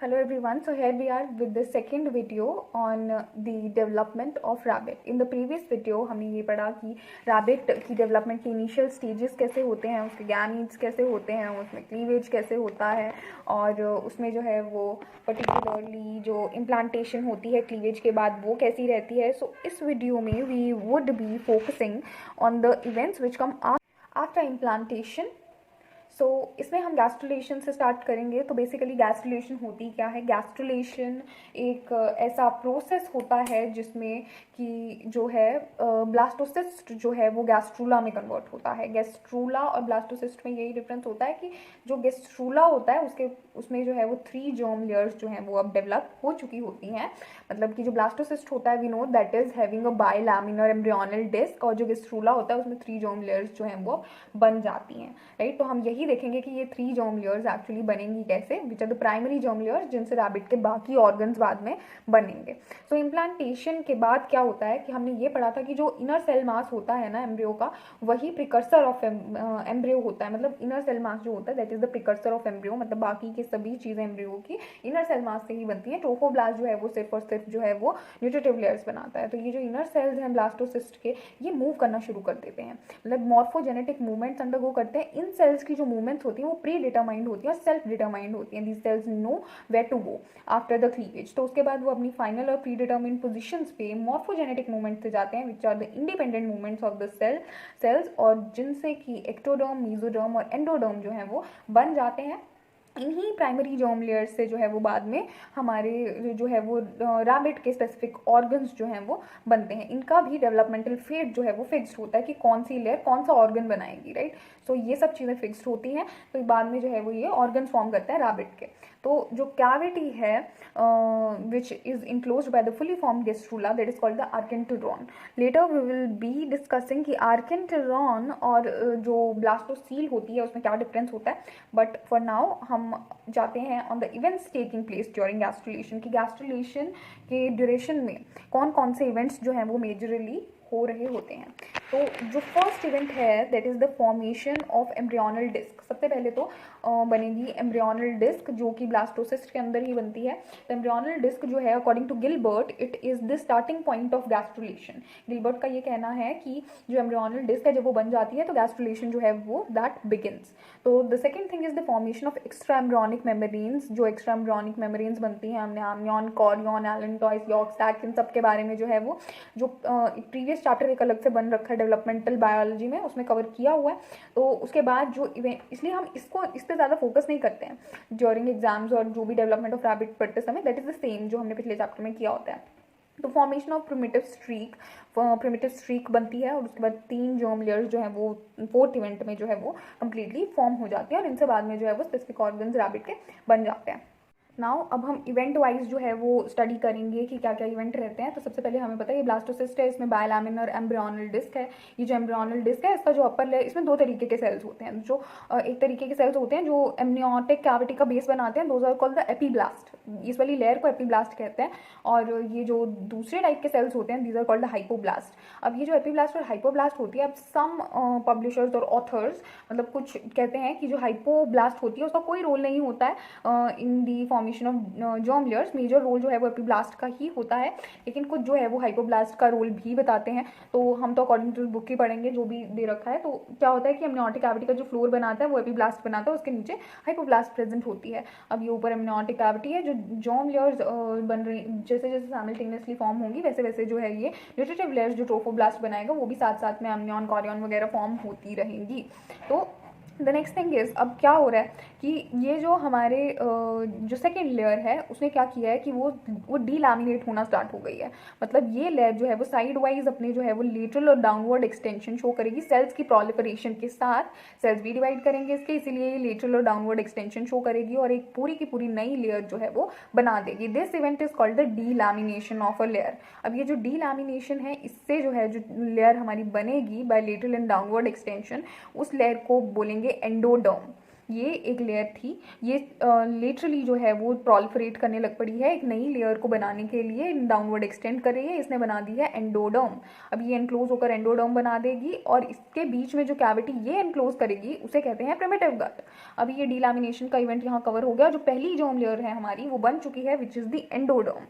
Hello everyone, so here we are with the second video on the development of rabbit. In the previous video हमने ये पढ़ा कि rabbit की development के initial stages कैसे होते हैं, उसके gametes कैसे होते हैं, उसमें cleavage कैसे होता है और उसमें जो है वो particularly जो implantation होती है cleavage के बाद वो कैसी रहती है. So इस video में we would be focusing on the events which come after implantation. सो इसमें हम गैस्ट्रुलेशन से स्टार्ट करेंगे. तो बेसिकली गैस्ट्रुलेशन होती क्या है? गैस्ट्रुलेशन एक ऐसा प्रोसेस होता है जिसमें कि जो है ब्लास्टोसिस्ट जो है वो गैस्ट्रूला में कन्वर्ट होता है. गैस्ट्रूला और ब्लास्टोसिस्ट में यही डिफरेंस होता है कि जो गैस्ट्रूला होता है उसमें जो है वो 3 जर्म लेयर्स जो हैं वो अब डेवलप हो चुकी होती हैं. मतलब कि जो ब्लास्टोसिस्ट होता है we know that is having a bilaminar embryonal disc, और जो गैस्ट्रूला होता है उसमें 3 जर्म लेयर्स जो हैं वो बन जाती हैं. राइट, तो हम यही देखेंगे कि ये 3 जर्म लेयर्स एक्चुअली बनेंगी कैसे, which are the primary germ layers जिनसे रैबिट के बाकी ऑर्गन्स बाद में बनेंगे. सो इम्प्लांटेशन के बाद क्या होता है कि हमने ये पढ़ा था कि जो इनर सेल मास होता है ना एम्ब्रियो का, वही प्रिकर्सर ऑफ एम्ब्रियो होता है. मतलब इनर सेल मास जो होता है that is the precursor of embryo. मतलब बाकी की सभी चीज़ें एम्ब्रियो की इनर सेल मास से ही बनती है. ट्रोफोब्लास्ट जो है वो सिर्फ और सिर्फ जो है वो न्यूट्रिटिव लेयर्स बनाता है. तो ये जो इनर सेल्स हैं ब्लास्टोसिस्ट के, ये मूव करना शुरू कर देते हैं. मतलब मॉर्फोजेनेटिक मूवमेंट्स अंडरगो करते हैं. इन सेल्स की जो मूवमेंट्स होती है वो प्री डिटरमाइंड होती है और सेल्फ डिटरमाइंड होती हैं. These cells know where to go after the cleavage. तो उसके बाद वो अपनी फाइनल और प्री डिटरमाइंड पोजिशंस पे मॉर्फोजेनेटिक मूवमेंट से जाते हैं which are the independent movements of the cells, और जिनसे कि एक्टोडर्म, मीजोडर्म और एंडोडर्म जो है वो बन जाते हैं. इन्हीं प्राइमरी जर्म लेयर्स से जो है वो बाद में हमारे जो है वो रैबिट के स्पेसिफिक ऑर्गन्स जो हैं वो बनते हैं. इनका भी डेवलपमेंटल फेट जो है वो फिक्स्ड होता है कि कौन सी लेयर कौन सा ऑर्गन बनाएगी. राइट, सो ये सब चीज़ें फिक्स्ड होती हैं. तो बाद में जो है वो ये ऑर्गन्स फॉर्म करता है रैबिट के. तो जो कैविटी है which is enclosed by the fully formed gastrula that is called the archenteron. Later we will be discussing कि आर्केंटेरॉन और जो ब्लास्टोसील होती है उसमें क्या डिफरेंस होता है. बट फॉर नाउ हम जाते हैं on the events taking place during gastrulation. की गैस्ट्रुलेशन के ड्यूरेशन में कौन कौन से इवेंट्स जो हैं वो मेजरली हो रहे होते हैं. तो जो फर्स्ट इवेंट है that is the formation of embryonal disc. सबसे पहले तो बनेगी एम्ब्रियोनल डिस्क जो कि ब्लास्टोसिस्ट के अंदर ही बनती है. तो एम्ब्रियोनल डिस्क जो है according to Gilbert it is the starting point of gastrulation. Gilbert का ये कहना है कि जो एम्ब्रियोनल डिस्क है जब वो बन जाती है तो गैस्ट्रुलेशन जो है वो दैट बिगिन्स. तो the second thing is the formation of extra embryonic membranes. जो एक्स्ट्रा एम्ब्रियोनिक मेम्ब्रेन्स बनती हैं, हमने आम्नियन, कॉरियन, एलेंटॉइस, यॉर्क सैक, इन सब के बारे में जो है वो जो प्रीवियस चैप्टर एक अलग से बन रखा है डेवलपमेंटल बायोलॉजी में, उसमें कवर किया हुआ है. तो उसके बाद जो इवेंट, इसलिए हम इसको इस पर ज़्यादा फोकस नहीं करते हैं ड्यूरिंग एग्जाम्स और जो भी डेवलपमेंट ऑफ रैबिट पढ़ते समय. दैट इज द सेम जो हमने पिछले चैप्टर में किया होता है. तो फॉर्मेशन ऑफ प्रिमिटिव स्ट्रीक बनती है और उसके बाद 3 जर्म लेयर्स जो है वो 4th इवेंट में जो है वो कम्प्लीटली फॉर्म हो जाती है और इनसे बाद में जो है वो स्पेसिफिक ऑर्गन्स रैबिट के बन जाते हैं. नाउ अब हम इवेंट वाइज जो है वो स्टडी करेंगे कि क्या क्या इवेंट रहते हैं. तो सबसे पहले हमें पता है ये ब्लास्टोसिस्ट है, इसमें बायलैमिनर एम्ब्रियोनल डिस्क है. ये जो एम्ब्रियोनल डिस्क है इसका जो अपर लेयर, इसमें 2 तरीके के सेल्स होते हैं. जो एक तरीके के सेल्स होते हैं जो एमनियोटिक कैविटी का बेस बनाते हैं, those are called the epiblast. इस वाली लेयर को एपीब्लास्ट कहते हैं. और ये जो दूसरे टाइप के सेल्स होते हैं these are called the hypoblast. अब ये जो एपीब्लास्ट और हाइपोब्लास्ट होती है, अब सम पब्लिशर्स और ऑथर्स मतलब कुछ कहते हैं कि जो हाइपोब्लास्ट होती है उसका कोई रोल नहीं होता है in the formation of germ layers. Major role जो है वो एपीब्लास्ट का ही होता है, लेकिन कुछ जो है वो हाइपोब्लास्ट का रोल भी बताते हैं. तो हम तो अकॉर्डिंग टू बुक ही पढ़ेंगे जो भी दे रखा है. तो क्या होता है कि एमनियोटिक कैविटी का जो फ्लोर बनाता है वो एपीब्लास्ट बनाता है, उसके नीचे हाइपोब्लास्ट प्रेजेंट होती है. अब ये ऊपर एमनियोटिक कैविटी है. जो जर्म लेयर्स बन रही जैसे जैसे साइमल्टेनियसली फॉर्म होंगी वैसे वैसे जो है ये न्यूट्रिटिव लेयर्स जो ट्रोफोब्लास्ट बनाएगा वो भी साथ साथ में एमनियन, कॉरियन वगैरह फॉर्म होती रहेंगी. तो द नेक्स्ट थिंग इज, अब क्या हो रहा है कि ये जो हमारे जो सेकेंड लेयर है उसने क्या किया है कि वो डीलैमिनेट होना स्टार्ट हो गई है. मतलब ये लेयर जो है वो साइड वाइज अपने जो है वो लेटरल और डाउनवर्ड एक्सटेंशन शो करेगी. सेल्स की प्रोलिफरेशन के साथ सेल्स भी डिवाइड करेंगे इसके, इसीलिए ये लेटरल और डाउनवर्ड एक्सटेंशन शो करेगी और एक पूरी की पूरी नई लेयर जो है वो बना देगी. This event is called the delamination of a layer. अब ये जो डीलैमिनेशन है इससे जो है जो लेयर हमारी बनेगी by lateral and downward extension, उस लेयर को बोलेंगे एंडोडर्म. ये एक लेयर थी, ये लिटरली जो है वो प्रोलिफरेट करने लग पड़ी है एक नई लेयर को बनाने के लिए, डाउनवर्ड एक्सटेंड कर रही है, इसने बना दी है एंडोडर्म। अब ये एनक्लोज होकर एंडोडर्म बना देगी और इसके बीच में जो कैविटी ये एनक्लोज करेगी उसे कहते हैं प्रिमिटिव गट। अभी ये डीलैमिनेशन का इवेंट यहाँ कवर हो गया, जो पहली जर्म लेयर है हमारी वो बन चुकी है विच इज़ द एंडोडर्म।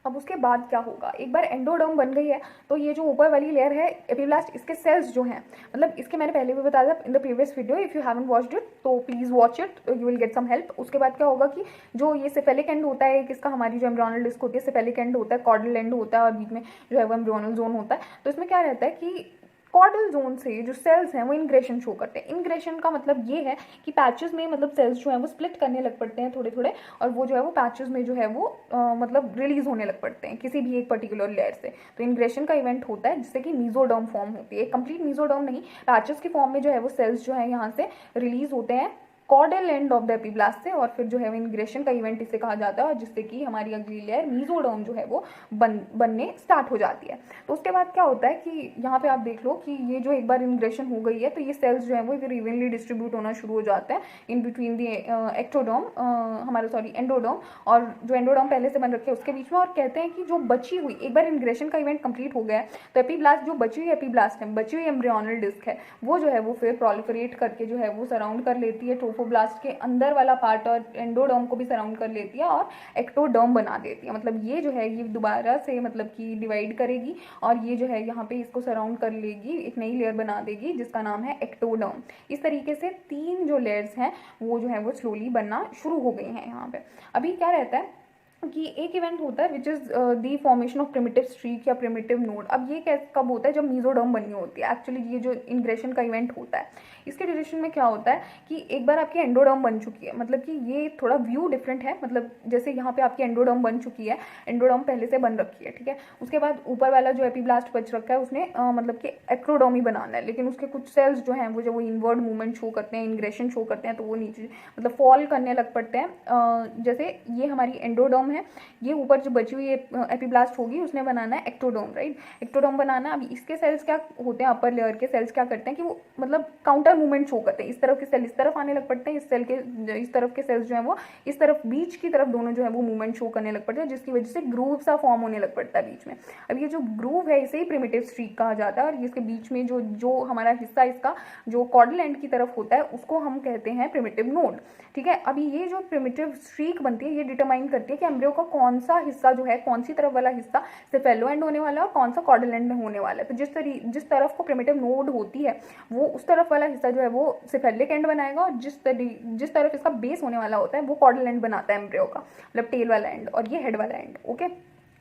अब उसके बाद क्या होगा, एक बार एंडोडर्म बन गई है तो ये जो ऊपर वाली लेयर है एपिब्लास्ट, इसके सेल्स जो हैं, मतलब इसके मैंने पहले भी बताया था in the previous video, if you haven't watched it तो please watch it, you will get some help. उसके बाद क्या होगा कि जो ये सेफेलिक एंड होता है किसका, हमारी जो एम्ब्रियोनल डिस्क होती है सेफेलिक एंड होता है, कॉर्डल एंड होता है और बीच में जो है वो एम्ब्रियोनल जोन होता है। तो इसमें क्या रहता है कि कॉर्डल जोन से जो सेल्स हैं वो इंग्रेशन शो करते हैं। इंग्रेशन का मतलब ये है कि पैचेस में मतलब सेल्स जो हैं वो स्प्लिट करने लग पड़ते हैं थोड़े थोड़े, और वो जो है वो पैचेस में जो है वो मतलब रिलीज होने लग पड़ते हैं किसी भी एक पर्टिकुलर लेयर से। तो इंग्रेशन का इवेंट होता है जिससे कि मीजोडर्म फॉर्म होती है, कंप्लीट मीजोडर्म नहीं, पैचेस की फॉर्म में जो है वो सेल्स जो है यहाँ से रिलीज होते हैं caudal end of the epiblast से, और फिर जो है इंग्रेशन का इवेंट इसे कहा जाता है, और जिससे कि हमारी अगली लेयर मीजोडर्म जो है वो बनने स्टार्ट हो जाती है। तो उसके बाद क्या होता है कि यहाँ पे आप देख लो कि ये जो एक बार इंग्रेशन हो गई है तो ये सेल्स जो है वो फिर इवनली डिस्ट्रीब्यूट होना शुरू हो जाते हैं इन बिटवीन दी एक्टोडर्म, हमारा सॉरी एंडोडर्म, और जो एंडोडर्म पहले से बन रखे हैं उसके बीच में। और कहते हैं कि जो बची हुई, एक बार इंग्रेशन का इवेंट कंप्लीट हो गया है तो एपिब्लास्ट, जो बची हुई एपिब्लास्ट है, बची हुई एम्ब्रियोनल डिस्क है, वो जो है वो फिर प्रोलिफरेट करके जो है वो सराउंड कर लेती है ट्रोफोब्लास्ट के अंदर वाला पार्ट, और एंडोडर्म को भी सराउंड कर लेती है और एक्टोडर्म बना देती है। मतलब ये जो है ये दोबारा से मतलब कि डिवाइड करेगी और ये जो है यहाँ पे इसको सराउंड कर लेगी, एक नई लेयर बना देगी जिसका नाम है एक्टोडर्म। इस तरीके से 3 जो लेयर्स हैं वो जो है वो स्लोली बनना शुरू हो गई हैं यहाँ पे। अभी क्या रहता है कि एक इवेंट होता है which is the formation of primitive streak या प्रिमिटिव नोड। अब ये कब होता है, जब मीजोडर्म बननी होती है। एक्चुअली ये जो इंग्रेशन का इवेंट होता है इसके ड्यूरेशन में क्या होता है कि एक बार आपकी एंडोडर्म बन चुकी है, मतलब कि ये थोड़ा व्यू डिफरेंट है, मतलब जैसे यहाँ पे आपकी एंडोडर्म बन चुकी है, एंडोडर्म पहले से बन रखी है, ठीक है। उसके बाद ऊपर वाला जो एपिब्लास्ट बच रखा है उसने मतलब कि एक्टोडर्म ही बनाना है, लेकिन उसके कुछ सेल्स जो हैं वो जब वो इनवर्ड मूवमेंट शो करते हैं, इंग्रेशन शो करते हैं, तो वो नीचे मतलब फॉल करने लग पड़ते हैं। जैसे ये हमारी एंडोडर्म है, ये ऊपर जो बची हुई एपिब्लास्ट होगी उसने बनाना है एक्टोडर्म, राइट, एक्टोडर्म बनाना। अभी इसके सेल्स क्या होते हैं, अपर लेयर के सेल्स क्या करते हैं कि वो मतलब काउंटर मूवमेंट शो करते हैं, इस तरफ के सेल इस तरफ आने लग पड़ते हैं, इस तरफ के सेल्स जो है वो इस तरफ, बीच की तरफ दोनों जो है वो मूवमेंट शो करने लग पड़ते हैं, जिसकी वजह से ग्रूव सा फॉर्म होने लग पड़ता है बीच में। अब ये जो ग्रूव है इसे ही प्रिमिटिव स्ट्रीक कहा जाता है, और इसके बीच में जो हमारा हिस्सा इसका जो कॉर्डल एंड की तरफ होता है उसको हम कहते हैं प्रिमिटिव नोड, ठीक है। अभी ये जो प्रिमिटिव स्ट्रीक बनती है ये डिटरमाइन करती है कि एम्ब्रियो का कौन सा हिस्सा जो है, कौन सी तरफ वाला हिस्सा सेफेलो एंड होने वाला है और कौन सा कॉर्डल एंड में होने वाला है। तो जिस तरफ को प्रिमिटिव नोड होती है वो उस तरफ वाला हिस्सा जो है वो सेफेलिक एंड बनाएगा, और जिस तरफ इसका बेस होने वाला होता है वो कॉर्डल एंड बनाता है एम्ब्रियो का, मतलब टेल वाला एंड, और ये हेड वाला एंड, ओके।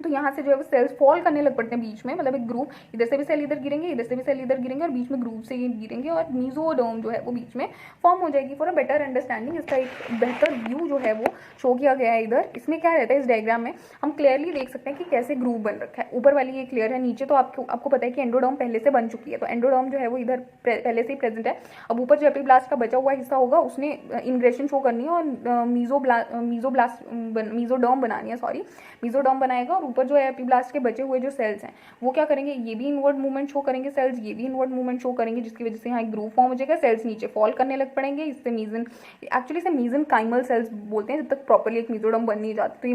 तो यहाँ से जो है वो सेल्स फॉल करने लग पड़ते हैं बीच में, मतलब एक ग्रुप, इधर से भी सेल इधर गिरेंगे, इधर से भी सेल इधर गिरेंगे, और बीच में ग्रुप से ये गिरेंगे, और मीजोडर्म जो है वो बीच में फॉर्म हो जाएगी। फॉर अ बेटर अंडरस्टैंडिंग इसका एक बेहतर व्यू जो है वो शो किया गया है इधर। इसमें क्या रहता है, इस डायग्राम में हम क्लियरली देख सकते हैं कि कैसे ग्रुप बन रखा है। ऊपर वाली ये क्लियर है, नीचे तो आपको पता है कि एंडोडर्म पहले से बन चुकी है, तो एंडोडर्म जो है वो इधर पहले से ही प्रेजेंट है। अब ऊपर जो एपिब्लास्ट का बचा हुआ हिस्सा होगा उसने इंग्रेशन शो करनी है और मीजोडर्म बनानी है, सॉरी, मीजोडर्म बनाएगा, और ऊपर जो है एपिब्लास्ट के बचे हुए जो सेल्स हैं वो क्या करेंगे, ये भी इनवर्ड मूवमेंट शो करेंगे सेल्स, ये भी इनवर्ड मूवमेंट शो करेंगे, जिसकी वजह से यहाँ एक ग्रूव फॉर्म हो जाएगा, सेल्स नीचे फॉल करने लग पड़ेंगे। इससे एक्चुअली से मीजनकाइमल सेल्स बोलते हैं जब तक प्रॉपर्ली एक मीजोडर्म बन नहीं जाती। तो ये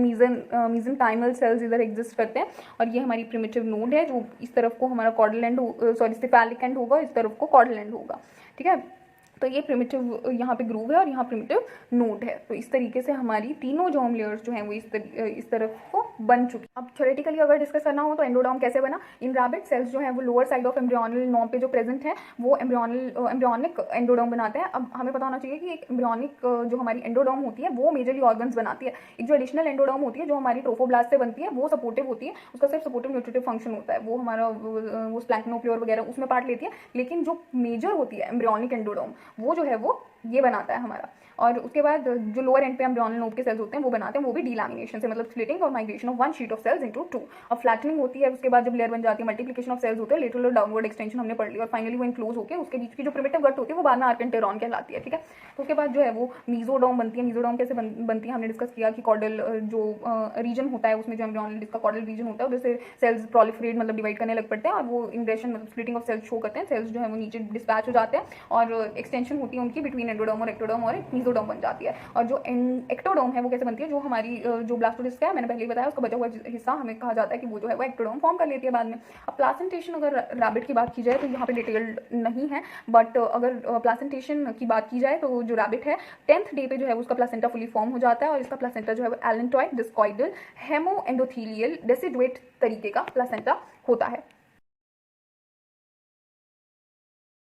मीजनकाइमल सेल्स इधर एग्जिस्ट करते हैं, और ये हमारी प्रिमिटिव नोड है, जो इस तरफ को हमारा caudal end sorry cephalic end होगा, इस तरफ को कॉर्डल एंड होगा, ठीक है। तो ये प्रिमिटिव यहाँ पे ग्रूव है और यहाँ प्रिमिटिव नोड है। तो इस तरीके से हमारी तीनों जर्म लेयर्स जो हैं वो इस तरफ को बन चुकी। अब थ्योरेटिकली अगर डिस्कस करना हो तो एंडोडर्म कैसे बना। इन रैबिट सेल्स जो हैं वो lower side of embryonal knob पे जो प्रेजेंट है वो एम्ब्रियोनिक एंडोडर्म बनाते हैं। अब हमें पता होना चाहिए कि एक एम्ब्रियोनिक जो हमारी एंडोडर्म होती है वो मेजरली ऑर्गन्स बनाती है। एक जो एडिशनल एंडोडर्म होती है जो हमारी ट्रोफोब्लास्ट से बनती है वो सपोर्टिव होती है, उसका सिर्फ सपोर्टिव न्यूट्रिटिव फंक्शन होता है, वो हमारा वो स्प्लैंक्नोप्योर वगैरह उसमें पार्ट लेती है। लेकिन जो मेजर होती है एम्ब्रियोनिक एंडोडर्म वो जो है वो ये बनाता है हमारा। और उसके बाद जो लोअर एंड पे एम्ब्रियोनल नोब के सेल्स होते हैं वो बनाते हैं, वो भी डीलैमिनेशन से, मतलब स्प्लिटिंग और migration of one sheet of cells into two. अब फ्लैटनिंग होती है, उसके बाद जब लेयर बन जाती है, मल्टीप्लिकेशन ऑफ सेल्स होते हैं, लेटरल और डाउनवर्ड एक्सटेंशन हमने पढ़ ली, और फाइनली वो इनक्लोज होकर उसके बीच की जो प्रिमिटिव गट होती है वो बाद में आर्केंटेरॉन कहलाती है, ठीक है। तो उसके बाद जो है वो मीजोडर्म बनती है। मीजोडर्म कैसे बनती है हमने डिस्कस किया कि कॉर्डल जो रीजन होता है उसमें जो एम्ब्रियोनल डिस्क का कॉर्डल रीजन होता है उधर से सेल्स प्रोलिफरेट मतलब डिवाइड करने लग पड़ते हैं, और वो इंग्रेशन मतलब स्प्लिटिंग ऑफ सेल्स शो करते हैं, सेल्स जो है वो नीचे डिस्पैच हो जाते हैं, और एक्सटेंशन होती है उनकी बिटवीन एंडोडर्म और एक्टोडर्म और एक मीजोडर्म बन जाती है। और जो एक्टोडर्म है वो कैसे बनती है, जो हमारी जो ब्लास्टोडिस्ट है, मैंने पहले ही बताया, उसका बचा हुआ हिस्सा हमें कहा जाता है कि वो जो है वो एक्टोडर्म फॉर्म कर लेती है बाद में। अब प्लासेंटेशन अगर रैबिट की बात की जाए तो यहाँ पे डिटेल्ड नहीं है, बट अगर प्लासेंटेशन की बात की जाए तो जो रैबिट है 10th डे पे जो है उसका प्लासेंटा फुली फॉर्म हो जाता है, और इसका प्लासेंटा जो है वो एलेंटॉइड, डिस्कॉइडल, हेमो एंडोथीलियल, डेसिडुएट तरीके का प्लासेंटा होता है।